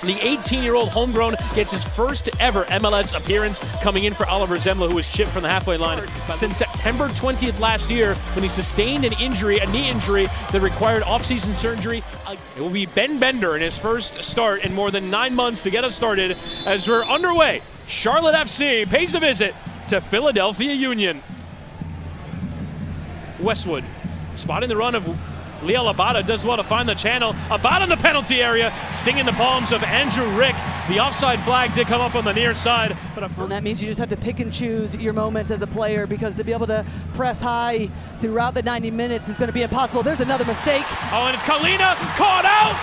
The 18-year-old homegrown gets his first ever MLS appearance, coming in for Oliver Zemla, who was chipped from the halfway line since September 20th last year when he sustained a knee injury that required off-season surgery. It will be Ben Bender in his first start in more than 9 months to get us started as we're underway. Charlotte FC pays a visit to Philadelphia Union. Westwood spotting the run of Leo Abada, does well to find the channel. Abada in the penalty area, stinging the palms of Andrew Rick. The offside flag did come up on the near side. Well, that means you just have to pick and choose your moments as a player, because to be able to press high throughout the 90 minutes is going to be impossible. There's another mistake. Oh, and it's Kalina caught out.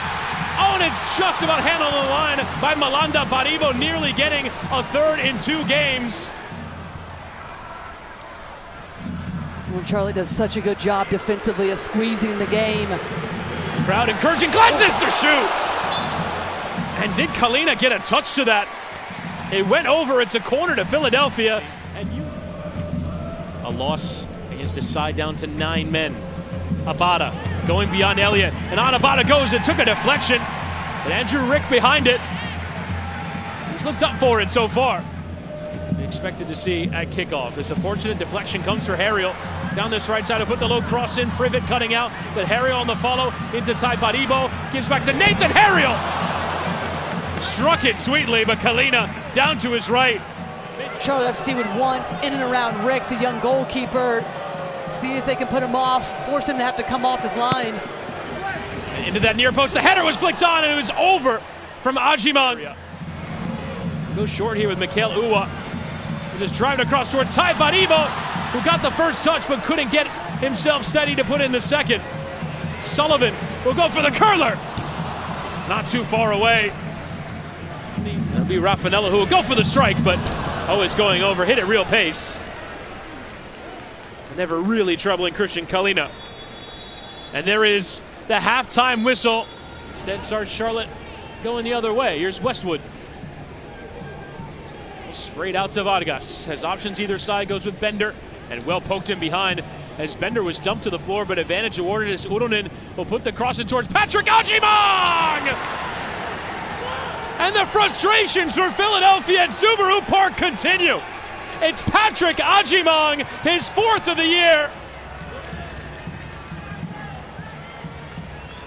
Oh, and it's just about handled on the line by Malanda Baribo, nearly getting a third in 2 games. Well, Charlie does such a good job defensively of squeezing the game. Crowd encouraging Glesnes to shoot. And did Kalina get a touch to that? It went over. It's a corner to Philadelphia. And a loss against his side down to 9 men. Abada going beyond Elliott. And on Abada goes. It took a deflection. And Andrew Rick behind it. He's looked up for it so far. Expected to see at kickoff. This unfortunate deflection comes for Harriel down this right side to put the low cross in. Privet cutting out, but Harriel on the follow into Ty Baribo. Gives back to Nathan Harriel. Struck it sweetly, but Kalina down to his right. Charlotte FC would want in and around Rick, the young goalkeeper. See if they can put him off, force him to have to come off his line. And into that near post. The header was flicked on and it was over from Agyemang. Goes short here with Mikhail Uwa. Just driving across towards Ty Baribo, who got the first touch but couldn't get himself steady to put in the second. Sullivan will go for the curler. Not too far away. That'll be Raffanella who will go for the strike, but always going over. Hit at real pace. Never really troubling Christian Kalina. And there is the halftime whistle. Instead starts Charlotte going the other way. Here's Westwood. Sprayed out to Vargas. Has options either side, goes with Bender, and well poked him behind as Bender was dumped to the floor, but advantage awarded as Uronen will put the cross in towards Patrick Agyemang! And the frustrations for Philadelphia at Subaru Park continue. It's Patrick Agyemang, his 4th of the year.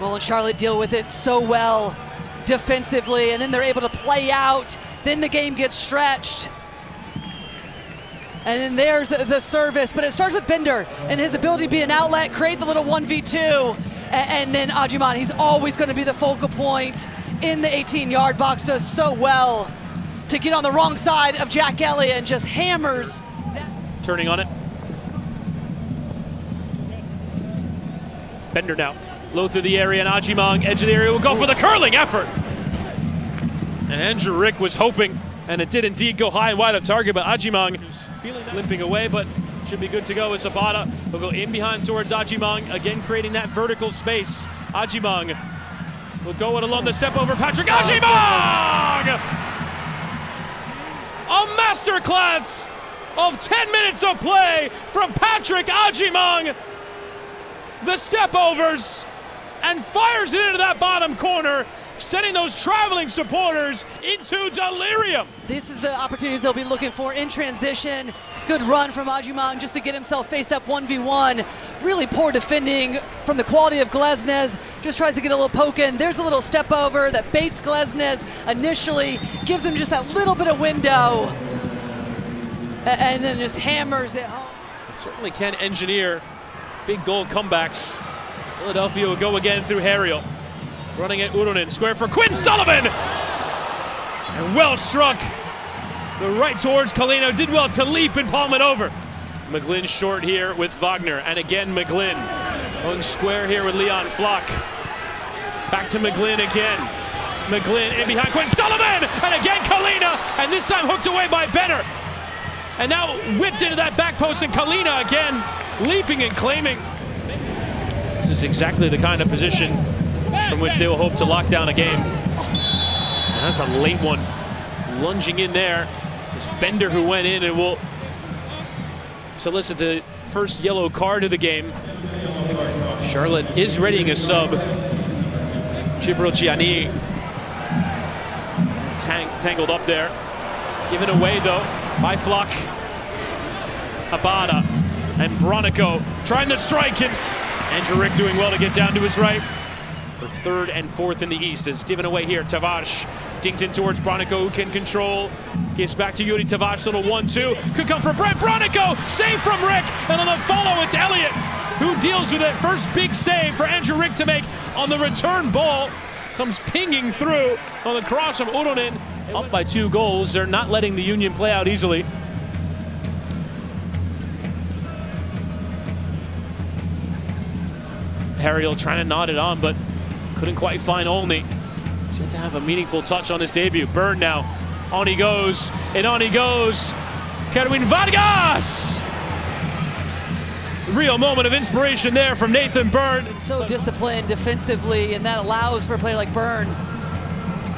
Well, and Charlotte deal with it so well defensively, and then they're able to play out. Then the game gets stretched. And then there's the service, but it starts with Bender and his ability to be an outlet, create the little 1v2, and then Agyemang, he's always going to be the focal point in the 18-yard box, does so well to get on the wrong side of Jack Elliott and just hammers that. Turning on it. Bender now. Low through the area, and Agyemang, edge of the area, will go for the curling effort. And Andrew Rick was hoping, and it did indeed go high and wide of target, but Agyemang limping away, but should be good to go as Abada will go in behind towards Agyemang, again creating that vertical space. Agyemang will go it along the step over Patrick Agyemang! A masterclass of 10 minutes of play from Patrick Agyemang. The step overs, and fires it into that bottom corner, sending those traveling supporters into delirium. This is the opportunities they'll be looking for in transition. Good run from Agyemang just to get himself faced up 1v1. Really poor defending from the quality of Glesnes. Just tries to get a little poke in. There's a little step over that baits Glesnes initially, gives him just that little bit of window, and then just hammers it home. It certainly can engineer big goal comebacks. Philadelphia will go again through Harriel. Running at Uronen, square for Quinn Sullivan! And well struck. The right towards Kalina, did well to leap and palm it over. McGlynn short here with Wagner, and again McGlynn. Going square here with Leon Flock. Back to McGlynn again. McGlynn in behind Quinn Sullivan! And again Kalina, and this time hooked away by Benner. And now whipped into that back post, and Kalina again leaping and claiming. This is exactly the kind of position from which they will hope to lock down a game. And that's a late one. Lunging in there. It's Bender who went in and will solicit the first yellow card of the game. Charlotte is readying a sub. Gibril Gianni tangled up there. Given away though by Flock. Abada and Bronico trying to strike, and Andrew Rick doing well to get down to his right. For third and fourth in the East is given away here. Tavares dinked in towards Bronico, who can control. Gives back to Yuri Tavares, little 1-2. Could come for Brent Bronico, save from Rick, and on the follow it's Elliott who deals with it. First big save for Andrew Rick to make on the return ball. Comes pinging through on the cross from Uronen. Up by 2 goals. They're not letting the Union play out easily. Harriel trying to nod it on, but couldn't quite find Olney. She had to have a meaningful touch on his debut. Byrne now. On he goes, and on he goes. Kerwin Vargas! Real moment of inspiration there from Nathan Byrne. So disciplined defensively, and that allows for a player like Byrne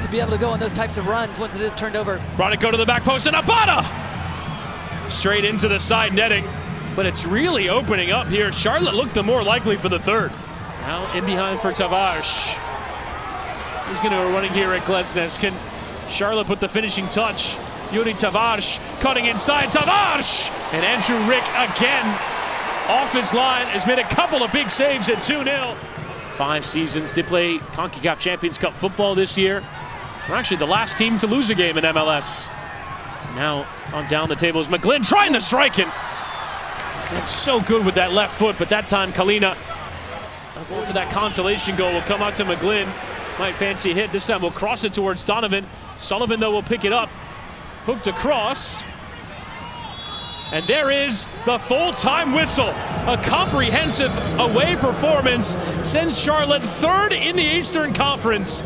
to be able to go on those types of runs once it is turned over. Bronico to the back post, and Abada! Straight into the side netting, but it's really opening up here. Charlotte looked the more likely for the third. Now in behind for Tavares. He's going to go running here at Glesnes. Can Charlotte put the finishing touch? Yuri Tavares cutting inside. Tavares! And Andrew Rick again off his line, has made a couple of big saves at 2-0. 5 seasons, did play CONCACAF Champions Cup football this year. We're actually the last team to lose a game in MLS. Now on down the table is McGlynn trying to strike, and that's so good with that left foot, but that time Kalina going for that consolation goal will come out to McGlynn. Might fancy a hit. This time we'll cross it towards Donovan. Sullivan though will pick it up. Hooked across. And there is the full-time whistle. A comprehensive away performance sends Charlotte third in the Eastern Conference.